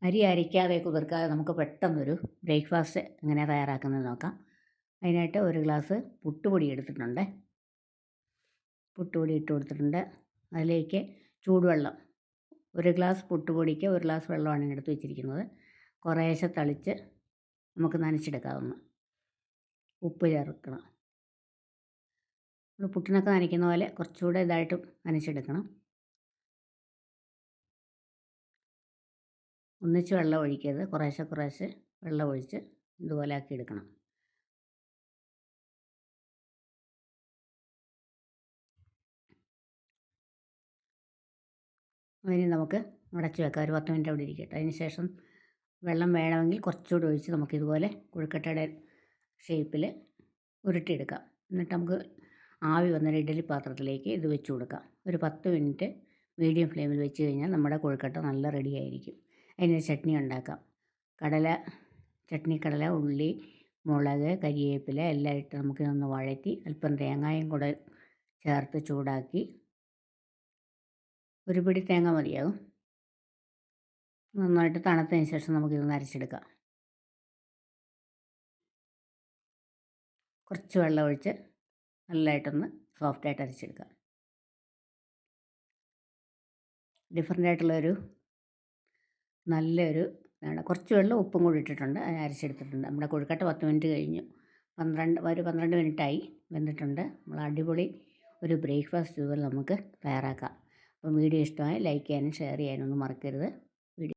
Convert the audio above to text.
അരി അരയ്ക്കാതെ കുതിർക്കാതെ നമുക്ക് പെട്ടെന്നൊരു ബ്രേക്ക്ഫാസ്റ്റ് എങ്ങനെ തയ്യാറാക്കുന്നത് നോക്കാം. അതിനായിട്ട് ഒരു ഗ്ലാസ് പുട്ടുപൊടി എടുത്തിട്ടുണ്ട്. പുട്ടുപൊടി ഇട്ട് കൊടുത്തിട്ടുണ്ട്. അതിലേക്ക് ചൂടുവെള്ളം, ഒരു ഗ്ലാസ് പുട്ടുപൊടിക്ക് ഒരു ഗ്ലാസ് വെള്ളമാണ് എടുത്ത് വെച്ചിരിക്കുന്നത്. കുറേശ്ശെ തളിച്ച് നമുക്ക് നനച്ചെടുക്കാവുന്ന. ഉപ്പ് ചേർക്കണം. നമ്മൾ പുട്ടിനൊക്കെ നനയ്ക്കുന്ന പോലെ കുറച്ചുകൂടെ ഇതായിട്ട് നനച്ചെടുക്കണം. ഒന്നിച്ച് വെള്ളം ഒഴിക്കരുത്, കുറേശ്ശെ കുറേശ്ശെ വെള്ളം ഒഴിച്ച് ഇതുപോലെ ആക്കി എടുക്കണം. അതിന് നമുക്ക് അടച്ച് വെക്കാം. ഒരു 10 മിനിറ്റ് അവിടെ ഇരിക്കട്ടെ. അതിന് ശേഷം വെള്ളം വേണമെങ്കിൽ കുറച്ചുകൂടി ഒഴിച്ച് നമുക്കിതുപോലെ കുഴക്കട്ടയുടെ ഷേപ്പിൽ ഉരുട്ടിയെടുക്കാം. എന്നിട്ട് നമുക്ക് ആവി വന്നൊരു ഇഡ്ഡലി പാത്രത്തിലേക്ക് ഇത് വെച്ച് കൊടുക്കാം. ഒരു 10 മിനിറ്റ് മീഡിയം ഫ്ലെയിമിൽ വെച്ച് കഴിഞ്ഞാൽ നമ്മുടെ കൊഴുക്കട്ട നല്ല റെഡി ആയിരിക്കും. അതിന് ചട്നി ഉണ്ടാക്കാം. കടല, ഉള്ളി, മുളക്, കരിവേപ്പില എല്ലാം ഇട്ട് നമുക്കിതൊന്ന് വഴറ്റി അല്പം തേങ്ങയും കൂടെ ചേർത്ത് ചൂടാക്കി, ഒരു പിടി തേങ്ങ മതിയാകും. നന്നായിട്ട് തണുത്തതിന് ശേഷം നമുക്കിതൊന്ന് അരച്ചെടുക്കാം. കുറച്ച് വെള്ളം ഒഴിച്ച് നല്ലതായിട്ടൊന്ന് സോഫ്റ്റായിട്ട് അരച്ചെടുക്കാം. ഡിഫറൻ്റായിട്ടുള്ളൊരു നല്ലൊരു കുറച്ച് വെള്ളം ഉപ്പും കൂടി ഇട്ടിട്ടുണ്ട്. അത് അരച്ചെടുത്തിട്ടുണ്ട്. നമ്മുടെ കൊഴുക്കട്ട 10 മിനിറ്റ് കഴിഞ്ഞു. ഒരു 12 മിനിറ്റായി വെന്തിട്ടുണ്ട്. നമ്മൾ അടിപൊളി ഒരു ബ്രേക്ക്ഫാസ്റ്റ് ഇതുപോലെ നമുക്ക് തയ്യാറാക്കാം. അപ്പോൾ വീഡിയോ ഇഷ്ടമായി ലൈക്ക് ചെയ്യാനും ഷെയർ ചെയ്യാനും ഒന്നും മറക്കരുത്.